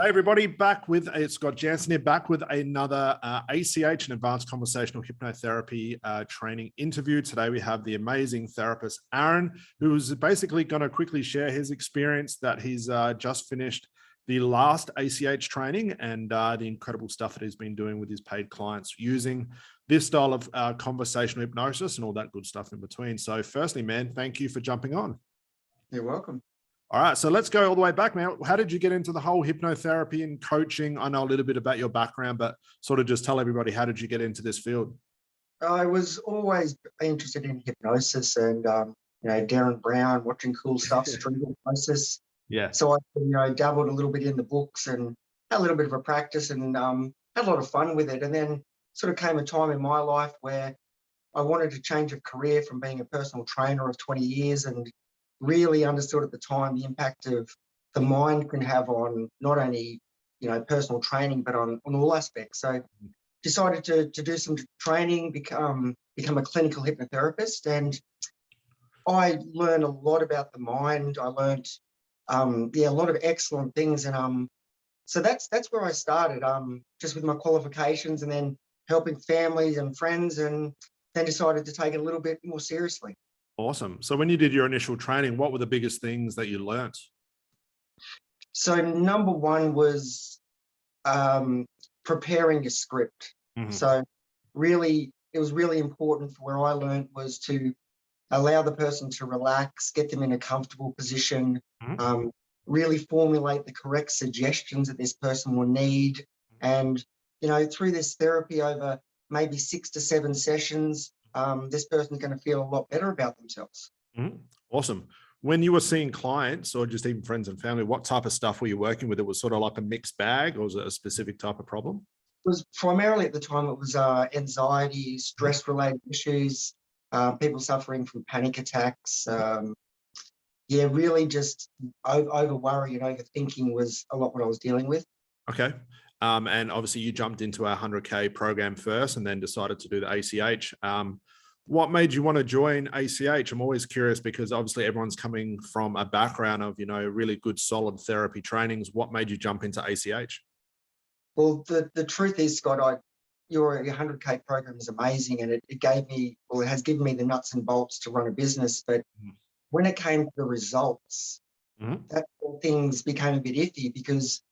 Hey everybody, it's got Jansen here, back with another ACH, an Advanced Conversational Hypnotherapy training interview. Today we have the amazing therapist, Aaron, who's basically going to quickly share his experience that he's just finished the last ACH training and the incredible stuff that he's been doing with his paid clients using this style of conversational hypnosis and all that good stuff in between. So firstly, man, thank you for jumping on. You're welcome. All right, so let's go all the way back, man. How did you get into the whole hypnotherapy and coaching? I know a little bit about your background, but sort of just tell everybody, how did you get into this field? I was always interested in hypnosis and, Darren Brown, watching cool stuff, stream hypnosis. Yeah. So I, dabbled a little bit in the books and had a little bit of a practice and had a lot of fun with it. And then sort of came a time in my life where I wanted to change of career from being a personal trainer of 20 years and really understood at the time the impact of the mind can have on not only, personal training, but on all aspects. So decided to do some training, become a clinical hypnotherapist. And I learned a lot about the mind. I learned, a lot of excellent things. And so that's where I started, just with my qualifications and then helping families and friends, and then decided to take it a little bit more seriously. Awesome. So when you did your initial training, what were the biggest things that you learnt? So number one was preparing your script. Mm-hmm. So really, it was really important for where I learned was to allow the person to relax, get them in a comfortable position, Mm-hmm. really formulate the correct suggestions that this person will need. And, through this therapy over maybe 6 to 7 sessions, this person's going to feel a lot better about themselves. Mm-hmm. Awesome. When you were seeing clients or just even friends and family, what type of stuff were you working with? It was sort of like a mixed bag, or was it a specific type of problem? It was primarily at the time, it was anxiety, stress-related issues, people suffering from panic attacks. Really just over worry and overthinking was a lot what I was dealing with. Okay. And obviously you jumped into our 100K program first and then decided to do the ACH. What made you want to join ACH? I'm always curious because obviously everyone's coming from a background of, really good, solid therapy trainings. What made you jump into ACH? Well, the truth is, Scott, your 100K program is amazing, and it gave me, or it has given me the nuts and bolts to run a business. But when it came to the results, that's when things became a bit iffy, because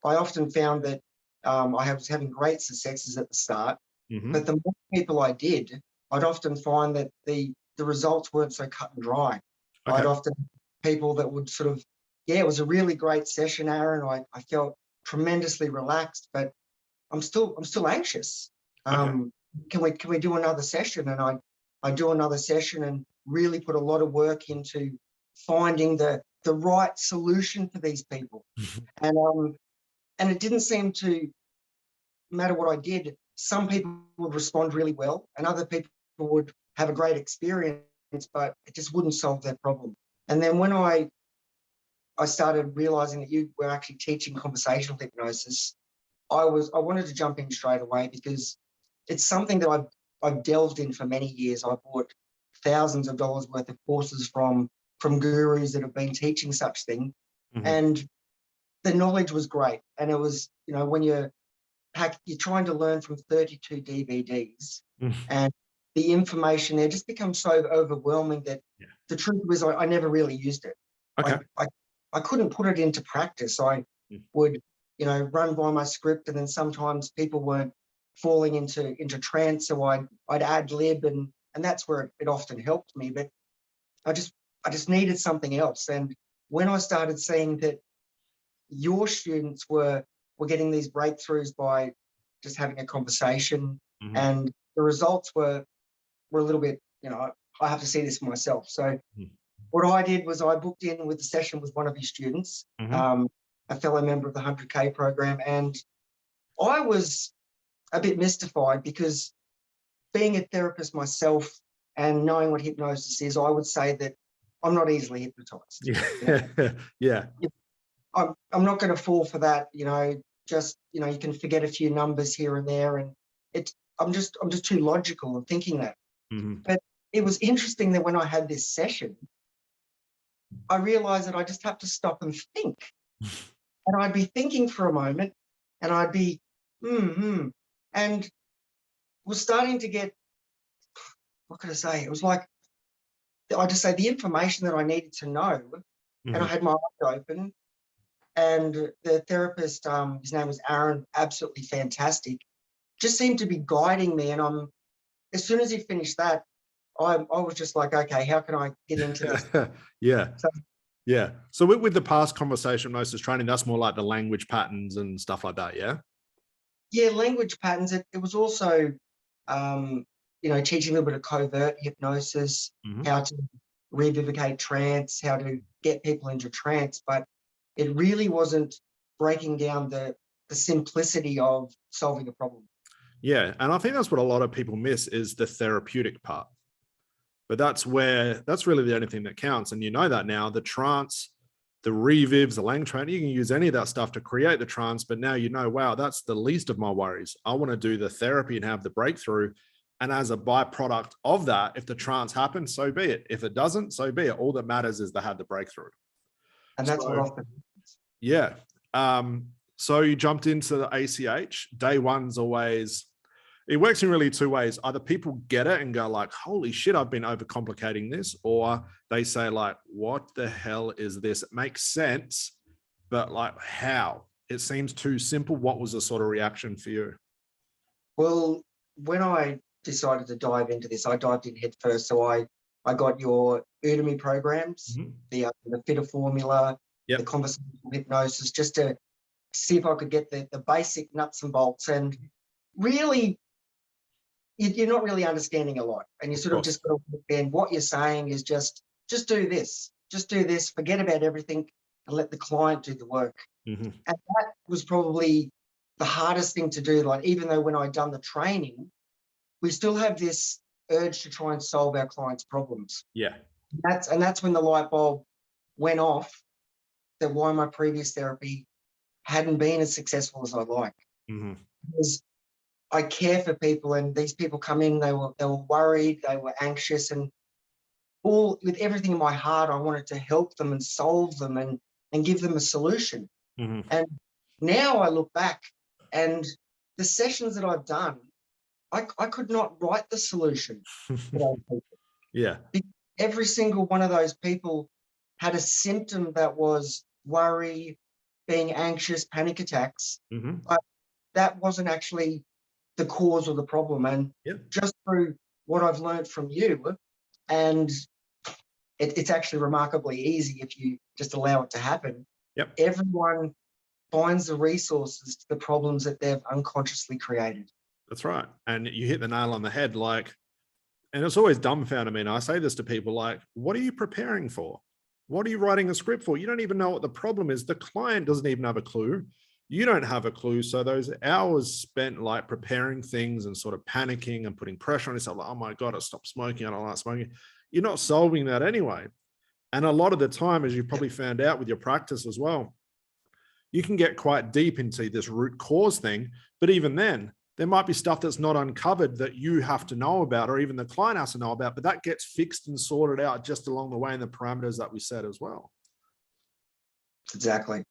I often found that I was having great successes at the start, but the more people I did, I'd often find that the results weren't so cut and dry. Okay. I'd often people that would sort of, it was a really great session, Aaron. I felt tremendously relaxed, but I'm still anxious. Okay. Can we do another session? And I do another session and really put a lot of work into finding the right solution for these people. And it didn't seem to matter what I did. Some people would respond really well and other people would have a great experience, but it just wouldn't solve their problem. And then when I started realizing that you were actually teaching conversational hypnosis, I wanted to jump in straight away, because it's something that I've delved in for many years. I bought thousands of dollars worth of courses from gurus that have been teaching such thing. And the knowledge was great. And it was, when you're trying to learn from 32 DVDs and the information there just becomes so overwhelming that the truth was I never really used it. Okay. I couldn't put it into practice. I would, run by my script, and then sometimes people weren't falling into trance, so I'd ad lib, and that's where it often helped me. But I just needed something else. And when I started seeing that your students were getting these breakthroughs by just having a conversation, and the results were a little bit, I have to see this for myself. So what I did was I booked in with the session with one of your students, a fellow member of the 100K program. And I was a bit mystified, because being a therapist myself and knowing what hypnosis is, I would say that I'm not easily hypnotized. Yeah. I'm not going to fall for that, just, you can forget a few numbers here and there. And I'm just too logical in thinking that. But it was interesting that when I had this session, I realized that I just have to stop and think. And I'd be thinking for a moment, and I'd be, and was starting to get, what could I say? It was like, I just say the information that I needed to know, and I had my eyes open. And the therapist, his name was Aaron, absolutely fantastic, just seemed to be guiding me. And as soon as he finished that, I was just like, okay, how can I get into this? Yeah. So, Yeah. So with the past conversational hypnosis training, that's more like the language patterns and stuff like that. Yeah. yeah, language patterns. It was also, teaching a little bit of covert hypnosis, how to revivicate trance, how to get people into trance. But it really wasn't breaking down the simplicity of solving a problem. Yeah. And I think that's what a lot of people miss is the therapeutic part. But that's really the only thing that counts. And you know that now, the trance, the revivs, the lang training, you can use any of that stuff to create the trance. But now you know, wow, that's the least of my worries. I want to do the therapy and have the breakthrough. And as a byproduct of that, if the trance happens, so be it. If it doesn't, so be it. All that matters is they had the breakthrough. And that's what often. Yeah. So you jumped into the ACH. Day one's always, it works in really two ways. Either people get it and go like, holy shit, I've been overcomplicating this. Or they say like, what the hell is this? It makes sense, but like how? It seems too simple. What was the sort of reaction for you? Well, when I decided to dive into this, I dived in head first. So I got your Udemy programs, the Fitter Formula, the Conversational Hypnosis, just to see if I could get the basic nuts and bolts. And really, you're not really understanding a lot, and you sort of just got to understand what you're saying is just do this, forget about everything and let the client do the work. And that was probably the hardest thing to do. Like, even though when I'd done the training, we still have this urge to try and solve our clients' problems. Yeah. That's when the light bulb went off, that why my previous therapy hadn't been as successful as I'd like. Because I care for people, and these people come in, they were worried, they were anxious, and all with everything in my heart, I wanted to help them and solve them and give them a solution. And now I look back, and the sessions that I've done, I could not write the solution for those people. Yeah. Every single one of those people had a symptom that was worry, being anxious, panic attacks, but that wasn't actually the cause of the problem. And just through what I've learned from you, and it's actually remarkably easy if you just allow it to happen. Everyone finds the resources to the problems that they've unconsciously created. That's right. And you hit the nail on the head. Like, and it's always dumbfounded me. And I say this to people, like, what are you preparing for? What are you writing a script for? You don't even know what the problem is. The client doesn't even have a clue. You don't have a clue. So those hours spent like preparing things and sort of panicking and putting pressure on yourself, like, oh my God, I stopped smoking, I don't like smoking. You're not solving that anyway. And a lot of the time, as you probably found out with your practice as well, you can get quite deep into this root cause thing. But even then, there might be stuff that's not uncovered that you have to know about, or even the client has to know about, but that gets fixed and sorted out just along the way in the parameters that we set as well. Exactly.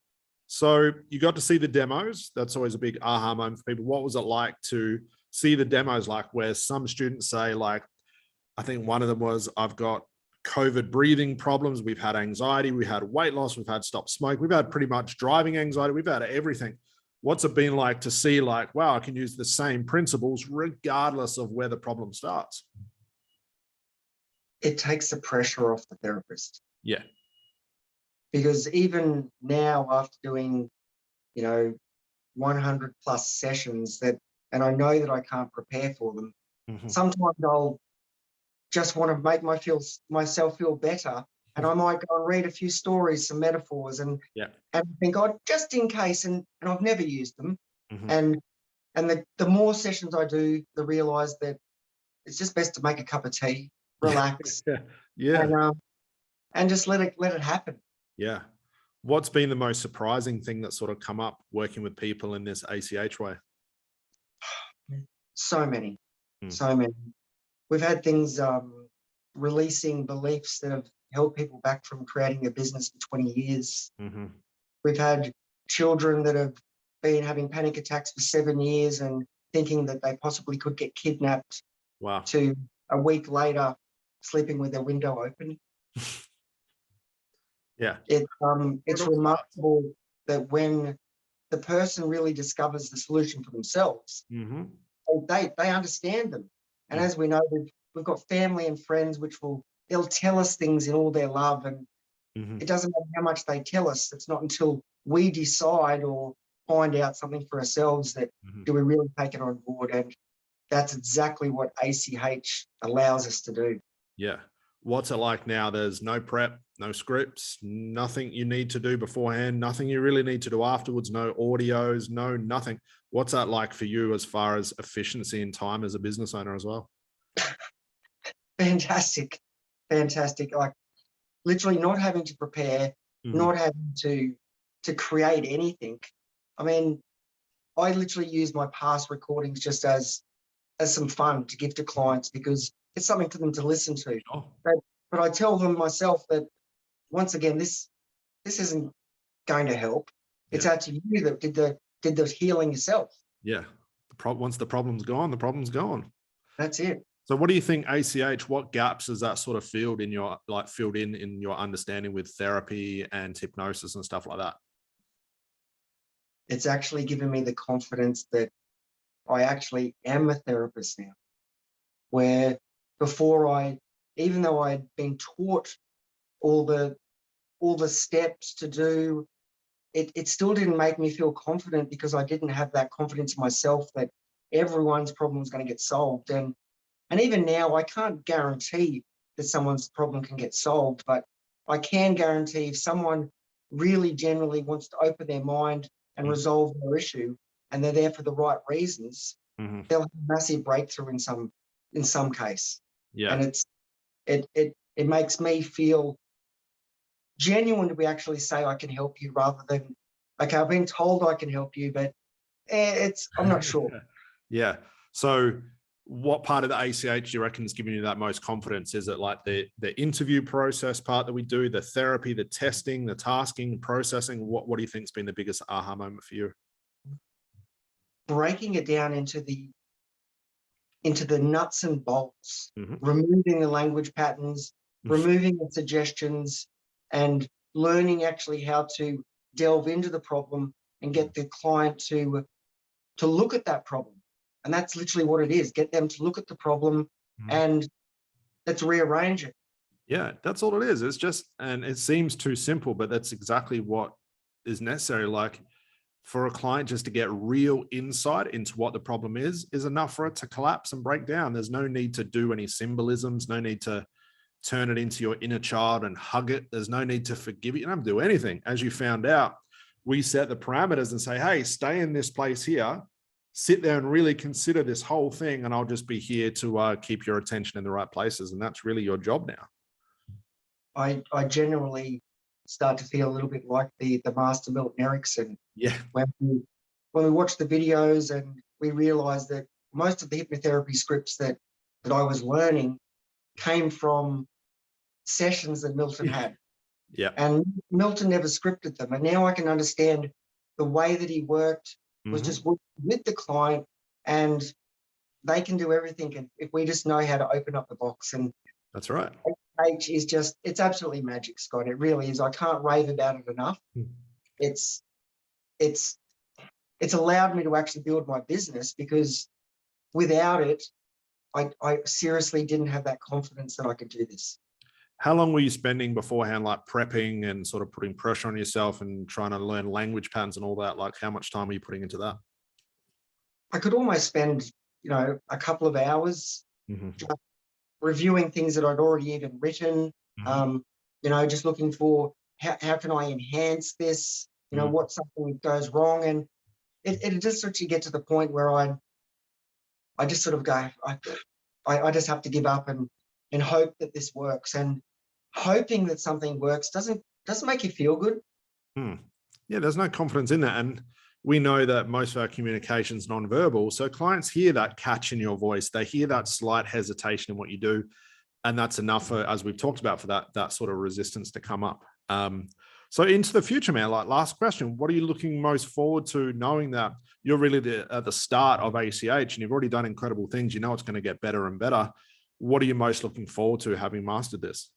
So you got to see the demos. That's always a big aha moment for people. What was it like to see the demos, like where some students say, like, I think one of them was, I've got COVID breathing problems. We've had anxiety. We had weight loss. We've had stop smoke. We've had pretty much driving anxiety. We've had everything. What's it been like to see, like, wow, I can use the same principles regardless of where the problem starts? It takes the pressure off the therapist. Yeah. Because even now, after doing, 100 plus sessions, and I know that I can't prepare for them, sometimes I'll just want to make myself feel better. And I might go and read a few stories, some metaphors, and think, oh, just in case, and I've never used them. And the more sessions I do, the realize that it's just best to make a cup of tea, relax, and just let it happen. Yeah. What's been the most surprising thing that's sort of come up working with people in this ACH way? So many. We've had things, releasing beliefs that have held people back from creating a business for 20 years. We've had children that have been having panic attacks for 7 years and thinking that they possibly could get kidnapped, Wow. to a week later sleeping with their window open. Yeah. It's remarkable that when the person really discovers the solution for themselves, Mm-hmm. they understand them. And as we know, we've got family and friends they'll tell us things in all their love, and it doesn't matter how much they tell us. It's not until we decide or find out something for ourselves that do we really take it on board. And that's exactly what ACH allows us to do. Yeah. What's it like now? There's no prep, no scripts, nothing you need to do beforehand, nothing you really need to do afterwards, no audios, no nothing. What's that like for you as far as efficiency and time as a business owner as well? Fantastic. Like literally not having to prepare, not having to create anything. I mean, I literally use my past recordings just as some fun to give to clients, because it's something for them to listen to. Oh. But I tell them myself that, once again, this isn't going to help. It's out to you that did the healing yourself. Yeah. Once the problem's gone, the problem's gone. That's it. So what do you think ACH, what gaps does that sort of filled in your understanding with therapy and hypnosis and stuff like that? It's actually given me the confidence that I actually am a therapist now, where before even though I'd been taught all the steps to do, it still didn't make me feel confident, because I didn't have that confidence in myself that everyone's problem is going to get solved. And even now, I can't guarantee that someone's problem can get solved, but I can guarantee if someone really genuinely wants to open their mind and resolve their issue, and they're there for the right reasons, they'll have a massive breakthrough in some case. Yeah. And it makes me feel genuine to be actually say I can help you, rather than, okay, I've been told I can help you, but I'm not sure. Yeah. So what part of the ACH do you reckon is giving you that most confidence? Is it like the interview process part that we do, the therapy, the testing, the tasking, the processing? What do you think's been the biggest aha moment for you? Breaking it down into the nuts and bolts, removing the language patterns, removing the suggestions, and learning actually how to delve into the problem and get the client to look at that problem. And that's literally what it is. Get them to look at the problem and let's rearrange it. Yeah, that's all it is. It's just, and it seems too simple, but that's exactly what is necessary. Like, for a client just to get real insight into what the problem is enough for it to collapse and break down. There's no need to do any symbolisms, no need to turn it into your inner child and hug it. There's no need to forgive it. You don't do anything. As you found out, we set the parameters and say, hey, stay in this place here, sit there and really consider this whole thing, and I'll just be here to keep your attention in the right places. And that's really your job now. I generally start to feel a little bit like the master Milton Erickson. Yeah. When we watch the videos and we realize that most of the hypnotherapy scripts that I was learning came from sessions that Milton had. Yeah. And Milton never scripted them. And now I can understand the way that he worked was just working with the client, and they can do everything if we just know how to open up the box. And that's right. ACH is just, it's absolutely magic, Scott. It really is. I can't rave about it enough. It's allowed me to actually build my business, because without it, I seriously didn't have that confidence that I could do this. How long were you spending beforehand, like prepping and sort of putting pressure on yourself and trying to learn language patterns and all that? Like, how much time were you putting into that? I could almost spend, a couple of hours just reviewing things that I'd already even written, just looking for how can I enhance this, what's something that goes wrong. And it just sort of get to the point where I just sort of go, I just have to give up and hope that this works. And hoping that something works doesn't make you feel good. Yeah, there's no confidence in that. And we know that most of our communication is nonverbal. So clients hear that catch in your voice. They hear that slight hesitation in what you do. And that's enough for, as we've talked about, for that sort of resistance to come up. So into the future, man, like last question, what are you looking most forward to, knowing that you're really at the start of ACH and you've already done incredible things, you know it's going to get better and better. What are you most looking forward to having mastered this?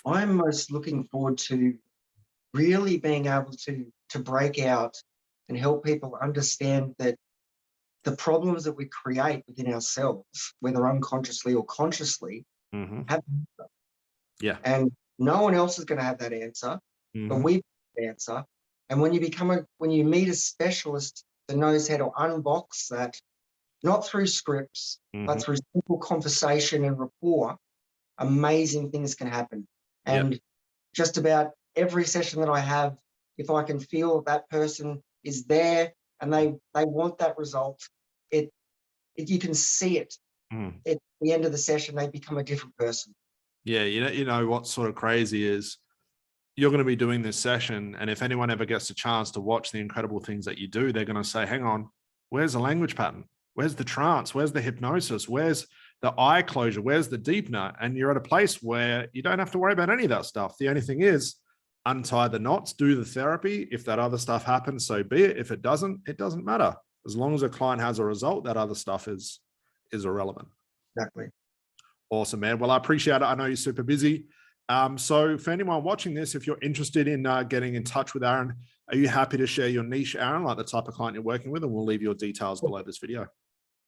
I'm most looking forward to really being able to break out and help people understand that the problems that we create within ourselves, whether unconsciously or consciously, have an answer. Yeah. And no one else is going to have that answer, but we have the answer. And when you meet a specialist that knows how to unbox that, not through scripts, but through simple conversation and rapport, amazing things can happen. And just about every session that I have, if I can feel that person is there and they want that result, you can see it. At the end of the session, they become a different person. Yeah, you know what's sort of crazy is you're going to be doing this session, and if anyone ever gets a chance to watch the incredible things that you do, they're going to say, hang on, where's the language pattern? Where's the trance? Where's the hypnosis? Where's the eye closure? Where's the deepener? And you're at a place where you don't have to worry about any of that stuff. The only thing is untie the knots, do the therapy. If that other stuff happens, so be it. If it doesn't matter. As long as a client has a result, that other stuff is irrelevant. Exactly. Awesome, man. Well, I appreciate it. I know you're super busy. So for anyone watching this, if you're interested in getting in touch with Aaron, are you happy to share your niche, Aaron, like the type of client you're working with? And we'll leave your details below this video.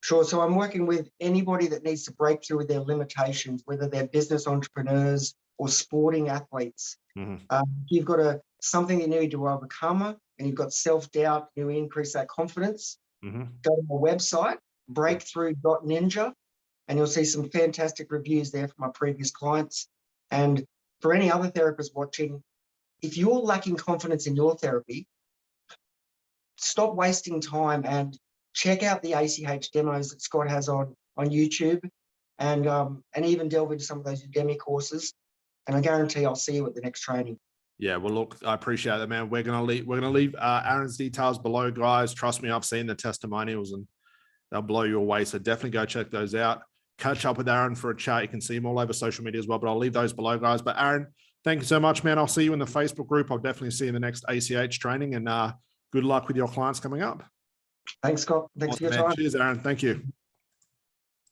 Sure. So I'm working with anybody that needs to break through with their limitations, whether they're business entrepreneurs or sporting athletes. You've got something you need to overcome, and you've got self-doubt, you increase that confidence. Go to my website, breakthrough.ninja, and you'll see some fantastic reviews there from my previous clients. And for any other therapists watching, if you're lacking confidence in your therapy, stop wasting time and check out the ACH demos that Scott has on YouTube, and even delve into some of those Udemy courses. And I guarantee I'll see you at the next training. Yeah, well, look, I appreciate that, man. We're gonna leave Aaron's details below, guys. Trust me, I've seen the testimonials and they'll blow you away. So definitely go check those out. Catch up with Aaron for a chat. You can see him all over social media as well, but I'll leave those below, guys. But Aaron, thank you so much, man. I'll see you in the Facebook group. I'll definitely see you in the next ACH training, and good luck with your clients coming up. Thanks, Scott. Thanks for your time. Cheers, Aaron. Thank you.